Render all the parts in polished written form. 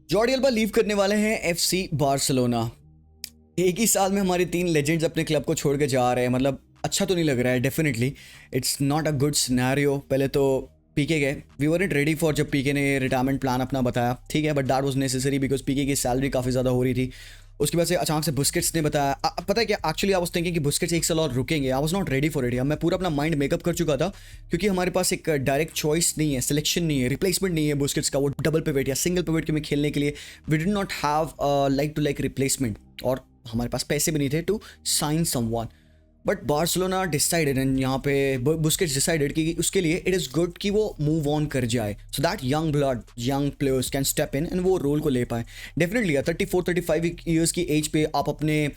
Jordi alba leave करने वाले हैं एफसी बार्सिलोना। एक ही साल में हमारे 3 लेजेंड्स अपने क्लब को छोड़ के जा रहे हैं। मतलब अच्छा तो नहीं लग रहा है। Definitely it's not a good scenario. पहले तो पीके गए, वी वरंट रेडी फॉर जब पीके ने रिटायरमेंट प्लान अपना बताया, ठीक है, but that was necessary because PK की सैलरी काफ़ी ज़्यादा हो रही थी। उसके बाद से अचानक से बुस्केट्स ने बताया, पता है क्या, एक्चुअली आई वाज थिंकिंग कि बुस्केट्स एक साल और रुकेंगे। I was not ready for it. मैं पूरा अपना माइंड मेकअप कर चुका था क्योंकि हमारे पास एक डायरेक्ट चॉइस नहीं है, सिलेक्शन नहीं है, रिप्लेसमेंट नहीं है बुस्केट्स का वो डबल पिवट या सिंगल पिवट के में खेलने के लिए। We did not have like to like replacement और हमारे पास पैसे भी नहीं थे to sign someone. But Barcelona decided and यहाँ पे बुस्केट्स डिसाइडेड कि उसके लिए इट इज़ गुड कि वो मूव ऑन कर जाए so that young blood young players can step in and वो रोल को ले पाए। डेफिनेटली 34-35 ईयर्स की एज पे आप अपने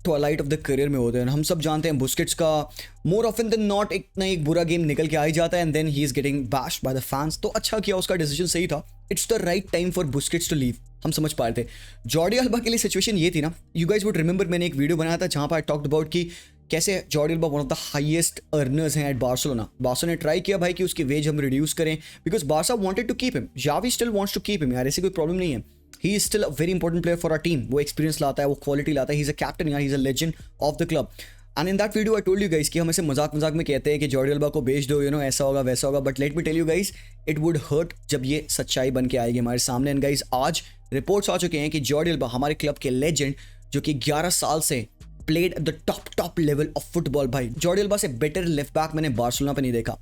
ट्वाइलाइट ऑफ द करियर में होते हैं। हम सब जानते हैं बुस्केट्स का मोर ऑफन देन नॉट एक ना एक बुरा गेम निकल के आ ही जाता है and then he is getting bashed by the fans. तो अच्छा किया, उसका डिसीजन सही था। It's the right time for Busquets to leave. हम समझ पा रहे थे। जॉर्डी अल्बा के लिए सिचुएशन ये थी ना, यू गाइज वुड रिमेंबर मैंने एक वीडियो बनाया था जहाँ पर आई टॉक्ड अबाउट कि कैसे Jordi Alba one of the highest earners हैं एट बार्सिलोना। बार्सिलोना ने ट्राई किया भाई कि उसकी वेज हम रिड्यूस करें because Barca wanted to keep him. Xavi still wants to keep him यार, ऐसी कोई प्रॉब्लम नहीं है। He is still a very important player for our team. वो एक्सपीरियंस लाता है, वो क्वालिटी लाता है, ही इज अ कैप्टन यार, ही is a legend of the club. And in that video I told you guys कि हम ऐसे मजाक में कहते हैं कि जॉर्डी अल्बा को बेच दो, यू नो ऐसा होगा वैसा होगा, but let me tell you guys it would hurt जब ये सच्चाई बन के आएगी हमारे सामने। एंड गाइस आज रिपोर्ट्स आ चुके हैं कि जॉर्डी अल्बा हमारे क्लब के लेजेंड जो कि 11 साल से played at the top level of football, भाई जॉर्डी अल्बा से बेटर लेफ्ट बैक मैंने बार्सिलोना पे नहीं देखा।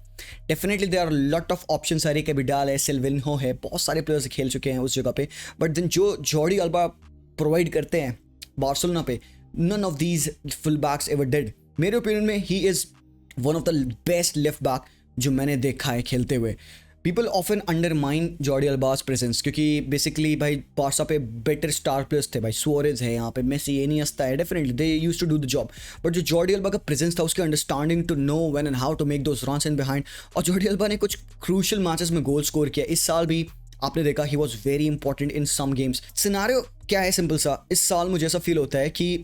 Definitely there are lot of options, है कैबिडाल है, सिल्विन्हो है, बहुत सारे प्लेयर्स खेल चुके हैं उस जगह पे, बट देन जो जॉर्डी अल्बा प्रोवाइड करते हैं बार्सिलोना पे, none of these full backs ever did. मेरे ओपिनियन में he is one of the best left back जो मैंने देखा है खेलते हुए। People often undermine Jordi Alba's presence क्योंकि बेसिकली भाई बार्सा पे बेटर स्टार प्लेयर्स थे भाई, सुआरेज है यहाँ पे, मेसी इनिएस्टा है, definitely they used to do the job. But जो जॉर्डी अल्बा का प्रेजेंस था, उसके understanding to know when and how to make those runs in behind, और जॉर्डी अल्बा ने कुछ क्रूशियल मैचेस में गोल स्कोर किया। इस साल भी आपने देखा he was very important in some games. Scenario क्या है, सिंपल सा, इस साल मुझे ऐसा फील होता है कि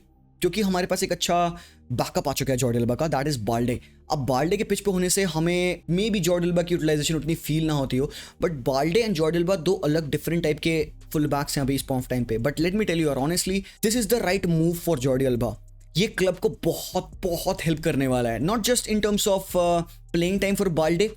क्योंकि हमारे पास एक अच्छा बैकअप आ चुका है जॉर्डी अल्बा का, दैट इज बाल्डे। अब बाल्डे के पिच पे होने से हमें मे बी जॉर्डी अल्बा की यूटिलाइजेशन उतनी फील ना होती हो, but Balde and Jordi Alba दो अलग डिफरेंट टाइप के फुल बैक्स हैं अभी इस पॉइंट ऑफ टाइम पे। But let me tell you honestly this is the right move for Jordi Alba. ये क्लब को बहुत हेल्प करने वाला है, not just in terms of playing time for Balde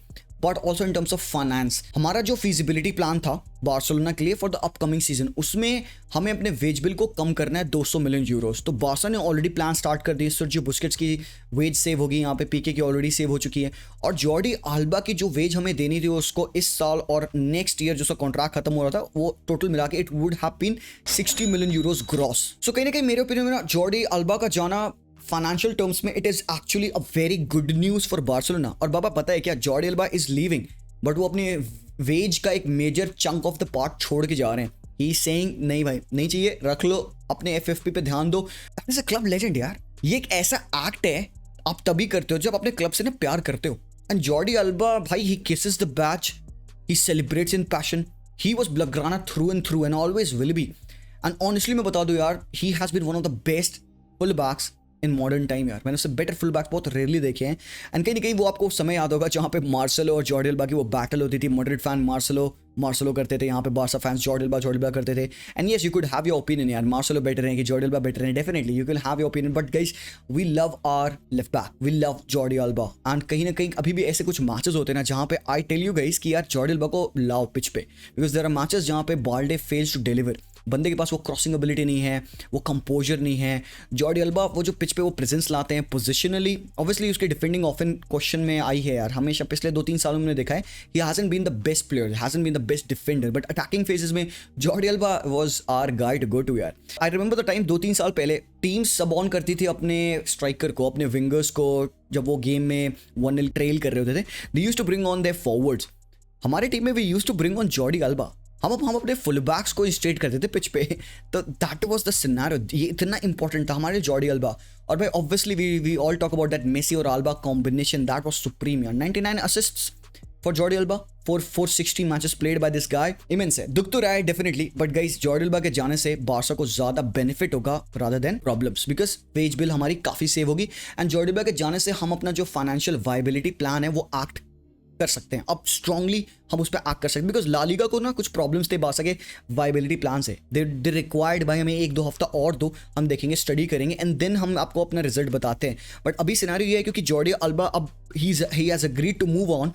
but also in terms of finance. हमारा जो feasibility plan था Barcelona के लिए फॉर द अपकमिंग सीजन, उसमें हमें अपने वेज बिल को कम करना है 200 मिलियन यूरोस। तो बार्सा ने ऑलरेडी प्लान स्टार्ट कर दिया। जो बुस्केट्स की वेज सेव होगी, यहाँ पे पीके की ऑलरेडी सेव हो चुकी है, और जॉर्डी अल्बा की जो वेज हमें देनी थी उसको इस साल और नेक्स्ट ईयर जो उसका कॉन्ट्रैक्ट खत्म हो रहा था, वो टोटल मिला के it would have been 60 million euros gross. So कहीं ना कहीं मेरे ओपिनियन में जॉर्डी अल्बा का जाना फाइनेंशियल टर्म्स में it is actually a very good news for Barcelona. और बाबा पता है क्या, Jordi Alba is leaving but वो अपने वेज का एक major chunk of the part छोड़ के जा रहे हैं। ही सेइंग नहीं भाई नहीं चाहिए, रख लो, अपने एफएफपी पे ध्यान दो। That is a club legend यार। ये एक ऐसा एक्ट है आप तभी करते हो जब अपने क्लब से ना प्यार करते हो। एंड जॉर्डी अल्बा भाई he kisses the badge, he celebrates in passion, he was Blaugrana through and always will be. And honestly मैं बता दूं यार, he has been one of the best full backs in modern time यार। मैंने उससे better full back बहुत rarely देखे हैं। एंड कहीं ना कहीं वो आपको समय याद होगा जहाँ पे मार्सेलो और जॉर्डी अल्बा की वो बैटल होती थी। मैड्रिड फैन मार्सेलो करते थे, यहाँ पे बार्सा फैंस जॉर्डी अल्बा करते थे। And yes you could have your opinion यार, मार्सेलो बेटर है कि जॉर्डी अल्बा बेटर है, definitely you can have your opinion, but guys we love our left back, we love Jordi Alba. And कहीं ना कहीं अभी भी ऐसे कुछ मैचेस होते हैं ना जहाँ पे आई टेल यू गाइस कि यार जॉर्डी अल्बा को लाओ पिच पे, बिकॉज देयर आर मैचेस जहाँ पे बाल्डे फेल्स टू डिलीवर। बंदे के पास वो क्रॉसिंग एबिलिटी नहीं है, वो कंपोजर नहीं है। जॉर्डी अल्बा वो जो पिच पे वो प्रेजेंस लाते हैं पोजिशनली, ऑब्वियसली उसकी डिफेंडिंग ऑफन क्वेश्चन में आई है यार। हमेशा पिछले 2-3 सालों में देखा है he hasn't been the best player, hasn't been the best defender, but attacking phases में Jordi Alba was our guy to go to यार। आई रिमेंबर द टाइम 2-3 साल पहले टीम सब ऑन करती थी अपने स्ट्राइकर को, अपने विंगर्स को, जब वो गेम में 1-0 ट्रेल कर रहे होते थे, they used to bring on their forwards. हमारी टीम में we used to bring on Jordi Alba. हम अपने फुल बैक्स को इंस्टेट करते थे पिच पे। तो दैट वाज द सिनेरियो, ये इतना इंपॉर्टेंट था हमारे जॉर्डी अल्बा। और भाई obviously we all talk about that Messi और Alba combination, that was supreme यार। 99 assists for Jordi Alba for 460 matches played by this guy, immense है। दुख तो रहा है definitely, but guys Jordi Alba के जाने से बार्सा को ज्यादा बेनिफिट होगा rather than problems, because wage bill हमारी काफी सेव होगी। एंड जॉर्डी अल्बा के जाने से हम अपना जो फाइनेंशियल वायबिलिटी प्लान है वो एक्ट कर सकते हैं, अब स्ट्रांगली हम उस पर एक्ट कर सकते हैं, बिकॉज ला लीगा को ना कुछ प्रॉब्लम्स थे बारसा के वायबिलिटी प्लान से, दे रिक्वायर्ड भाई हमें 1-2 हफ्ता और दो, हम देखेंगे, स्टडी करेंगे एंड देन हम आपको अपना रिजल्ट बताते हैं। बट अभी सिनेरियो ये है क्योंकि जॉर्डी अल्बा अब he has agreed to move on,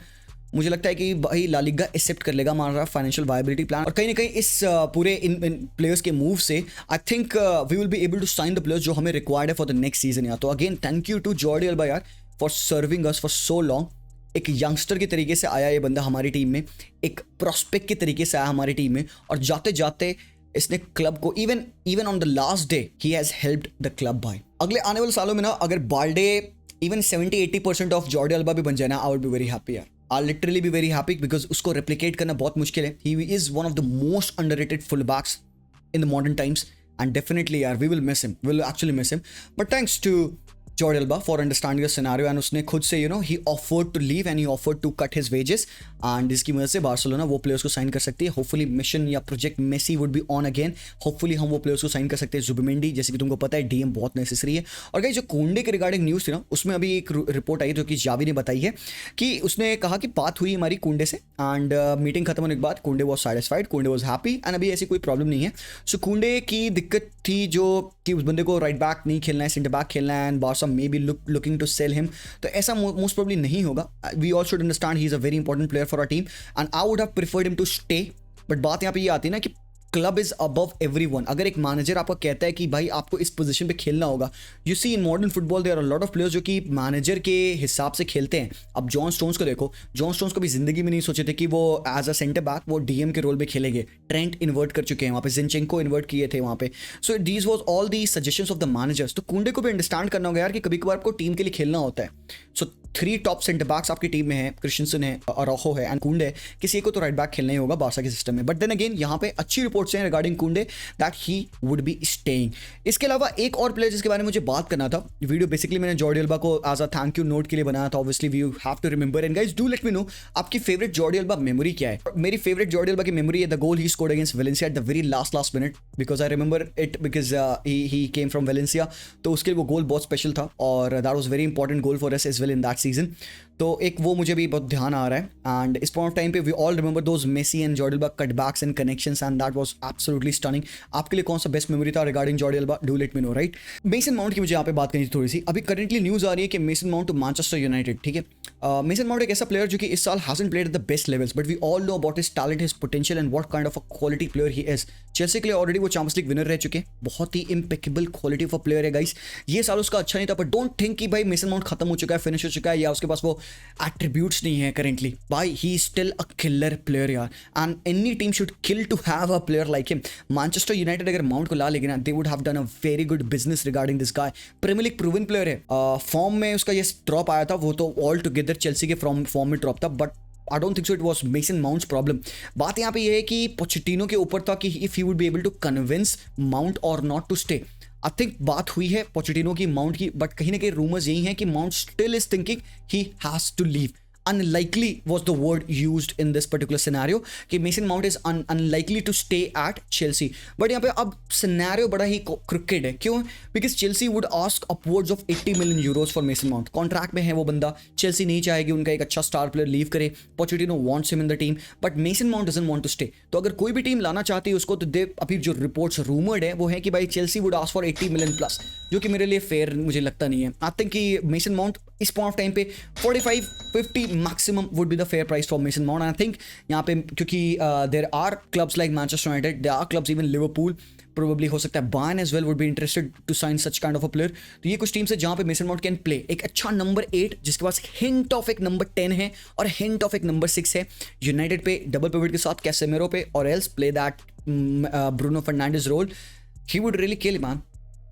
मुझे लगता है कि भाई ला लीगा एक्सेप्ट कर लेगा हमारा फाइनेंशियल वायबिलिटी प्लान, और कहीं ना कहीं इस पूरे इन प्लेयर्स के मूव से I think we will be able to sign the players जो हमें रिक्वायर्ड है फॉर द नेक्स्ट सीजन यार। तो again thank you to Jordi Alba यार for serving us for so long. एक यंगस्टर के तरीके से आया ये बंदा हमारी टीम में, एक प्रोस्पेक्ट के तरीके से आया हमारी टीम में, और जाते जाते इसने क्लब को even on the last day he has helped the club भाई। अगले आने वाले सालों में ना अगर Balde even 70-80% of Jordi Alba भी बन जाए ना, I would be very happy यार, I literally be very happy, because उसको रेप्लिकेट करना बहुत मुश्किल है। He is one of the most underrated full backs in the modern times and definitely यार we will miss him, will actually miss him, but thanks to Jordi Alba for understanding the scenario and उसने खुद से he offered to leave and he offered to cut his wages and जिसकी वजह से Barcelona वो players को sign कर सकती है। होपफुली मिशन या project Messi would be on again, hopefully हम वो प्लेयर्स को साइन कर सकते हैं। जुबिमेंडी जैसे कि तुमको पता है डीएम बहुत नेसेसरी है। और गाइस जो कोंडे के रिगार्डिंग न्यूज़ थी ना, उसमें अभी एक रिपोर्ट आई जो कि जावी ने बताई है कि उसने कहा कि बात हुई हमारी कोंडे से एंड मीटिंग खत्म होने के बाद Konde was satisfied, Konde was happy and अभी ऐसी कोई प्रॉब्लम नहीं है। सो कोंडे की दिक्कत थी जो कि उस बंदे को राइट बैक नहीं खेलना है, सेंटर बैक खेलना है and Barca may be looking to sell him, तो ऐसा मोस्ट प्रोबेबली नहीं होगा। We all should understand he is a very important player for our team and I would have preferred him to stay, but बात यहाँ पे ये आती है ना कि क्लब इज अबव एवरीवन। अगर एक मैनेजर आपको कहता है कि भाई आपको इस पोजीशन पे खेलना होगा, you see in modern football there are lot of players जो कि मैनेजर के हिसाब से खेलते हैं। अब जॉन स्टोन्स को देखो, जॉन स्टोन्स को भी जिंदगी में नहीं सोचे थे कि वो एज अ सेंटर बैक वो डीएम के रोल में खेलेंगे। ट्रेंट इन्वर्ट कर चुके हैं वहाँ पे, जिनचेंको इन्वर्ट किए थे वहाँ पे। So these was all the suggestions of the managers. तो कुंडे को भी अंडरस्टैंड करना होगा यार कि कभी कभार आपको टीम के लिए खेलना होता है। सो 3 टॉप सेंटर बैक्स आपकी टीम में है, क्रिश्चियनसन है, अराउखो है एंड कुंडे है, किसी को तो राइट बैक खेलना ही होगा बार्सा के सिस्टम में। बट देन अगेन यहाँ पे अच्छी रिपोर्ट्स हैं रिगार्डिंग कुंडे that he would be staying. इसके अलावा एक और प्लेयर जिसके बारे में मुझे बात करना था, वीडियो बेसिकली मैंने जॉर्डी अल्बा को as a thank you note के लिए बनाया था, obviously we have to remember and guys do let me know आपकी फेवरेट जॉर्डी अल्बा मेमोरी क्या है। मेरी फेवरेट जॉर्डी अल्बा की मेमोरी है the goal he scored against Valencia at the very last minute, because I remember it because he came from Valencia, तो उसके लिए वो गोल बहुत स्पेशल था और that was very important goal for us as well in that season. तो एक वो मुझे भी बहुत ध्यान आ रहा है एंड इस पॉइंट ऑफ टाइम पे we all remember those Messi and Jordi Alba cutbacks and connections and that was absolutely stunning. आपके लिए कौन सा बेस्ट मेमोरी था regarding Jordi Alba, do let me know right. Mason Mount की मुझे यहाँ पे बात करनी थी थोड़ी सी। अभी करंटली न्यूज़ आ रही है कि Mason Mount to Manchester United, ठीक है। मेसन माउंट एक ऐसा प्लेयर जो कि इस साल hasn't played at the best levels, but we all know about his talent, his potential and what kind of a quality player he is. Chelsea के लिए ऑलरेडी वो चैंपियंस लीग विनर रह चुके हैं, बहुत ही impeccable quality of a player है guys. ये साल उसका अच्छा नहीं था, बट डोंट थिंक कि भाई मेसन माउंट खत्म हो चुका है, फिनिश हो चुका है, या उसके पास वो एट्रीब्यूट्स नहीं है करेंटली। भाई ही स्टिल अ किलर प्लेयर यार and any team should kill to have a player like him. Manchester United अगर माउंट को ला लेगी ना, they would have done a very good business regarding this guy. Premier League proven player है, form में उसका ये ड्रॉप आया था, वो तो ऑल टुगेदर चेल्सी के फॉर्म में ड्रॉप था, but I don't think so it was mason mounts problem. बात यहाँ पे ये है कि पोचेटिनो के ऊपर था कि if he would be able to convince Mount और not to stay. I think बात हुई है पोचेटिनो की माउंट की, बट कहीं ना कहीं रूमर्स यही हैं कि Mount still is thinking he has to leave. Unlikely was the word used in this particular scenario कि Mason mount is unlikely to stay at Chelsea। But यहाँ पे अब सिनेरियो बड़ा ही क्रिकेट है, क्यों? Because Chelsea would ask upwards of 80 million euros for Mason mount. Contract में है वो बंदा, चेल्सी नहीं चाहेगी उनका एक अच्छा स्टार प्लेयर लीव करे। Pochettino wants him in the team, but Mason Mount doesn't want to stay. तो अगर कोई भी टीम लाना चाहती है उसको, तो दे अभी जो रिपोर्ट्स रूमर्ड है वो है कि भाई Chelsea would ask for 80 million plus, जो कि मेरे लिए फेयर मुझे लगता नहीं है। आई थिंक कि मेसन माउंट इस पॉइंट ऑफ टाइम पे 45-50 maximum would be the fair price for Mason Mount. I think यहाँ पे क्योंकि there are clubs like Manchester United, there are clubs even Liverpool, probably हो सकता है Bayern as well would be interested to sign such kind of a player. तो ये कुछ teams है जहाँ पे मेसन माउंट कैन प्ले एक अच्छा नंबर 8 जिसके पास हिंट ऑफ एक नंबर 10 है और हिंट ऑफ एक नंबर 6 है। यूनाइटेड पे डबल पिवट के साथ कैसेमेरो पे और else play that Bruno Fernandes role, he would really kill man.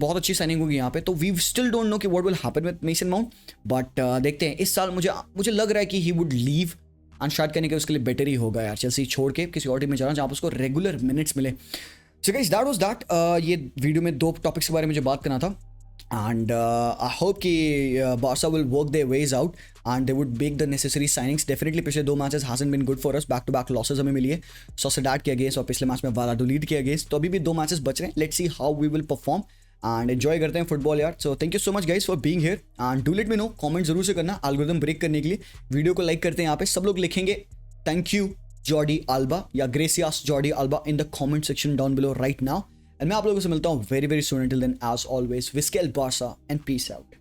बहुत अच्छी साइनिंग होगी यहाँ पे। तो वी स्टिल डोंट नो कि what will happen with Mason Mount, but देखते हैं। इस साल मुझे लग रहा है कि ही वुड लीव एंड शायद करने के उसके लिए बेटर ही होगा यार, चेल्सी छोड़ के किसी और टीम में जाना जहाँ पर उसको रेगुलर मिनट्स मिले। So guys that was that. ये वीडियो में 2 टॉपिक्स के बारे में मुझे बात करना था एंड आई होप कि Barça will work their ways out and they would make the necessary signings. Definitely पिछले 2 matches hasn't been good for us, back to back losses हमें मिली है। सोसेडाड के अगेंस्ट और पिछले मैच में वालाडोलिड के अगेंस्ट, तो अभी भी 2 मैचेस बच रहे हैं। Let's see how we will perform and enjoy करते हैं फुटबॉल यार. So thank you so much guys for being here and do let me know, comment जरूर से करना एल्गोरिथम ब्रेक करने के लिए. वीडियो को लाइक करते हैं, यहाँ पे सब लोग लिखेंगे थैंक यू जॉर्डी अल्बा या gracias Jordi Alba in the comment section down below right now. And मैं आप लोगों से मिलता हूँ very very soon. Till then as always visca Barca and peace out.